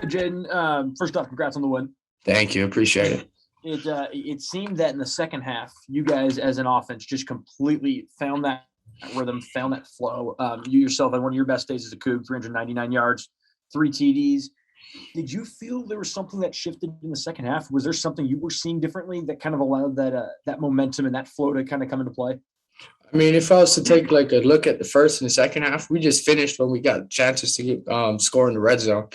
Jayden, first off, congrats on the win. Thank you. Appreciate it. It seemed that in the second half, you guys as an offense just completely found that rhythm, found that flow. You yourself had one of your best days as a Coug, 399 yards, 3 TDs. Did you feel there was something that shifted in the second half? Was there something you were seeing differently that kind of allowed that momentum and that flow to kind of come into play? I mean, if I was to take like a look at the first and the second half, we just finished when we got chances to get score in the red zone.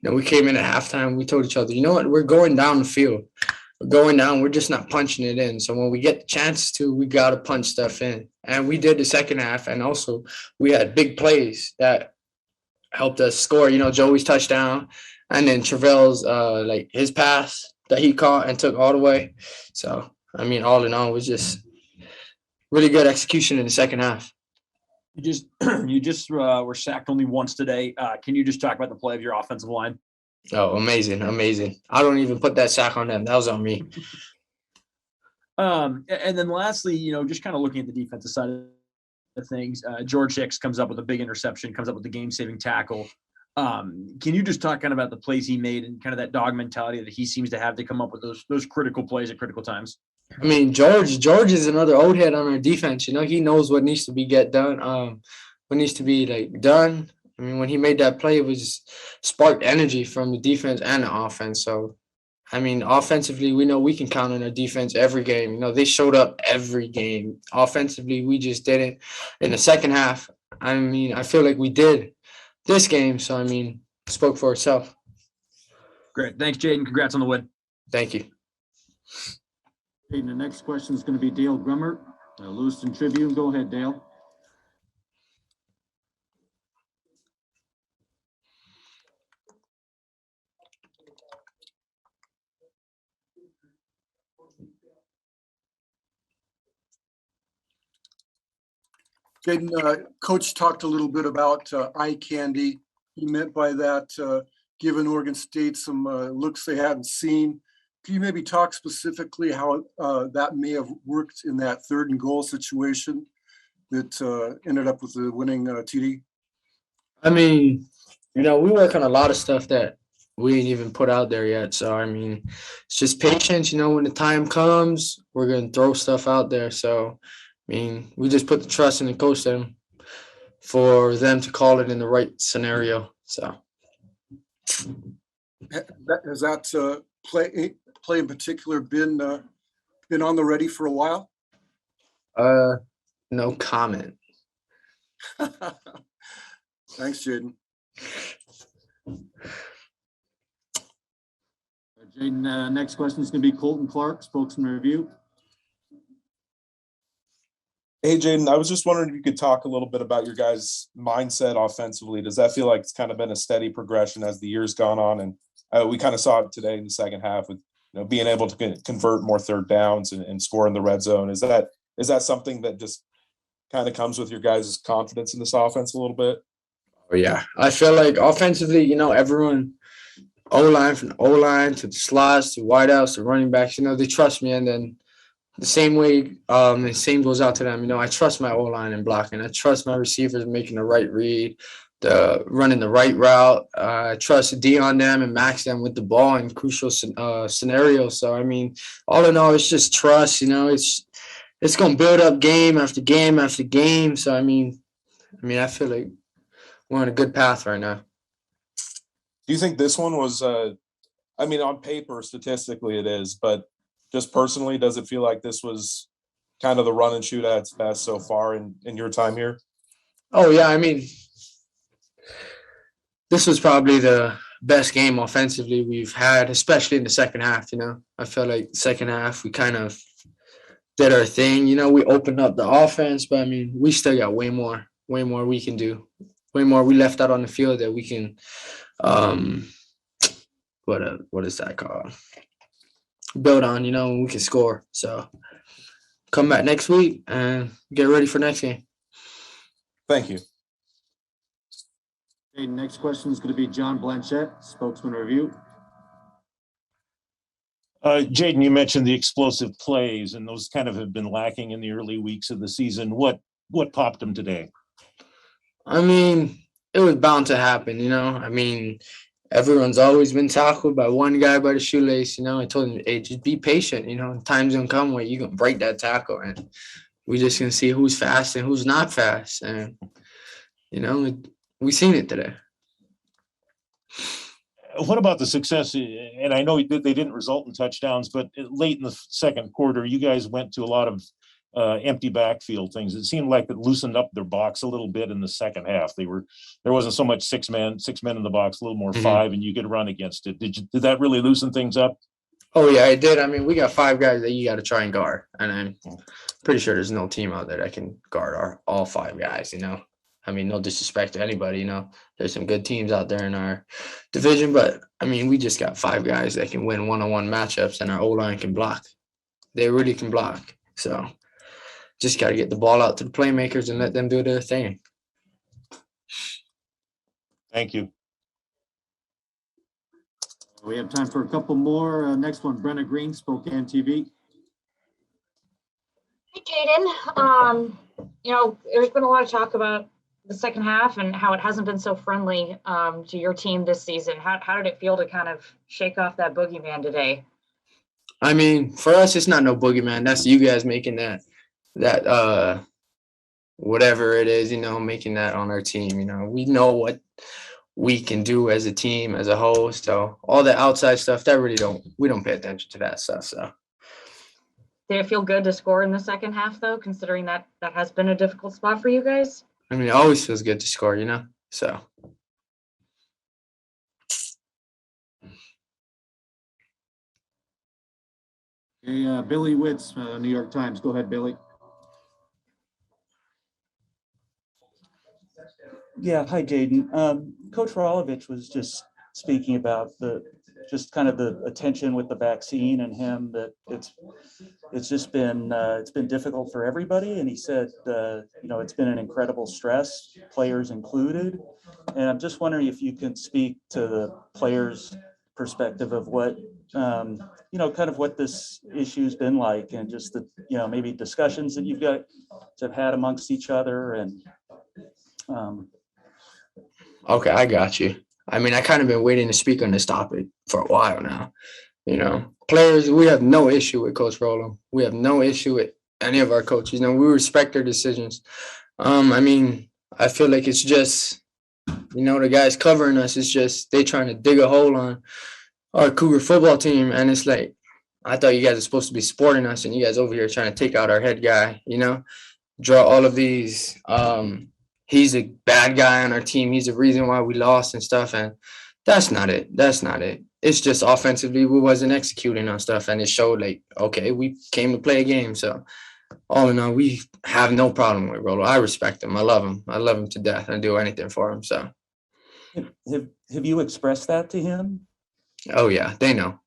We came in at halftime. We told each other, you know what, we're going down the field. We're going down. We're just not punching it in. So when we get the chances to, we got to punch stuff in. And we did the second half. And also we had big plays that helped us score. Joey's touchdown and then Travell's like his pass that he caught and took all the way. So, I mean, all in all, it was just really good execution in the second half. You just were sacked only once today. Can you just talk about the play of your offensive line? Oh, amazing. I don't even put that sack on them. That was on me. And then lastly, just kind of looking at the defensive side of things, George Hicks comes up with a big interception, comes up with the game-saving tackle. Can you just talk kind of about the plays he made and kind of that dog mentality that he seems to have to come up with those critical plays at critical times? I mean, George is another old head on our defense. He knows what needs to be done, what needs to be like done. I mean, when he made that play, it was sparked energy from the defense and the offense. So, I mean, offensively, we know we can count on our defense every game. They showed up every game. Offensively, we just didn't. In the second half, I mean, I feel like we did this game. So, I mean, it spoke for itself. Great. Thanks, Jayden. Congrats on the win. Thank you. The next question is going to be Dale Grummert, Lewiston Tribune. Go ahead, Dale. Jayden, Coach talked a little bit about eye candy. He meant by that giving Oregon State some looks they hadn't seen. Can you maybe talk specifically how that may have worked in that 3rd and goal situation that ended up with the winning TD? I mean, we work on a lot of stuff that we ain't even put out there yet. So, I mean, it's just patience. When the time comes, we're going to throw stuff out there. So, I mean, we just put the trust in the coach then for them to call it in the right scenario. So, has that play in particular been on the ready for a while? No comment. Thanks, Jayden. Jayden, next question is going to be Colton Clark, Spokesman Review. Hey, Jayden, I was just wondering if you could talk a little bit about your guys' mindset offensively. Does that feel like it's kind of been a steady progression as the year's gone on? And we kind of saw it today in the second half with being able to convert more third downs and score in the red zone. Is that something that just kind of comes with your guys' confidence in this offense a little bit? Oh, yeah. I feel like offensively, everyone, O-line from O-line to the slots to wideouts to running backs, they trust me. And then the same way, the same goes out to them. I trust my O-line in blocking. I trust my receivers making the right read, running the right route. I trust D on them and max them with the ball in crucial scenarios. So, I mean, all in all, it's just trust. It's going to build up game after game after game. So, I mean, I feel like we're on a good path right now. Do you think this one was, on paper, statistically it is, but just personally, does it feel like this was kind of the run and shoot at its best so far in your time here? Oh, yeah. I mean, this was probably the best game offensively we've had, especially in the second half. I felt like the second half we kind of did our thing. We opened up the offense, but I mean, we still got way more we can do, way more we left out on the field that we can. What is that called? Build on, we can score. So come back next week and get ready for next game. Thank you. Okay, next question is going to be John Blanchette, Spokesman Review. Jayden, you mentioned the explosive plays, and those kind of have been lacking in the early weeks of the season. What popped them today? I mean, it was bound to happen, I mean, everyone's always been tackled by one guy by the shoelace. I told him, hey, just be patient. Time's gonna come where you're gonna break that tackle, and we just gonna see who's fast and who's not fast. And we seen it today. What about the success? And I know they didn't result in touchdowns, but late in the second quarter, you guys went to a lot of empty backfield things. It seemed like it loosened up their box a little bit in the second half. There wasn't so much six men in the box, a little more five, and you could run against it. Did that really loosen things up? Oh yeah, it did. I mean, we got 5 guys that you got to try and guard, and I'm pretty sure there's no team out there that can guard all 5 guys. I mean, no disrespect to anybody. There's some good teams out there in our division, but I mean, we just got 5 guys that can win one-on-one matchups, and our O-line can block. They really can block. So just got to get the ball out to the playmakers and let them do their thing. Thank you. We have time for a couple more. Next one, Brenna Green, Spokane TV. Hey, Jayden. There's been a lot of talk about the second half and how it hasn't been so friendly to your team this season. How did it feel to kind of shake off that boogeyman today? I mean, for us, it's not no boogeyman. That's you guys making that whatever it is, making that on our team. We know what we can do as a team, as a whole. So all the outside stuff, we don't pay attention to that stuff. So did it feel good to score in the second half, though, considering that has been a difficult spot for you guys? I mean, it always feels good to score, so. Hey, Billy Witz, New York Times. Go ahead, Billy. Yeah, hi, Jayden. Coach Rolovich was just speaking about just kind of the attention with the vaccine and him, that it's just been it's been difficult for everybody, and he said it's been an incredible stress, players included. And I'm just wondering if you can speak to the players' perspective of what kind of what this issue's been like, and just the maybe discussions that you've got to have had amongst each other. And Okay, I got you. I mean, I kind of been waiting to speak on this topic for a while now. Players, we have no issue with Coach Rolo. We have no issue with any of our coaches. We respect their decisions. I mean, I feel like it's just, the guys covering us, it's just they trying to dig a hole on our Cougar football team. And it's like, I thought you guys are supposed to be supporting us, and you guys over here trying to take out our head guy, draw all of these he's a bad guy on our team. He's the reason why we lost and stuff. And that's not it. It's just offensively, we wasn't executing on stuff. And it showed like, okay, we came to play a game. So all in all, we have no problem with Rolo. I respect him. I love him. I love him to death. I'd do anything for him. So. Have you expressed that to him? Oh, yeah. They know.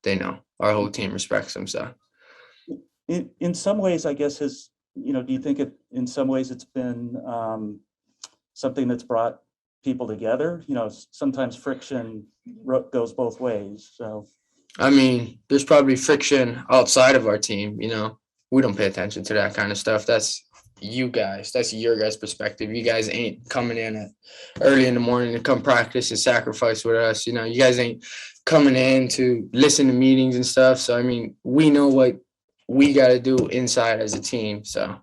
Our whole team respects him. So. In some ways, I guess, do you think in some ways it's been something that's brought people together? Sometimes friction goes both ways. So, I mean, there's probably friction outside of our team. We don't pay attention to that kind of stuff. That's you guys. That's your guys' perspective. You guys ain't coming in early in the morning to come practice and sacrifice with us. You guys ain't coming in to listen to meetings and stuff. So, I mean, we know what we got to do inside as a team. So.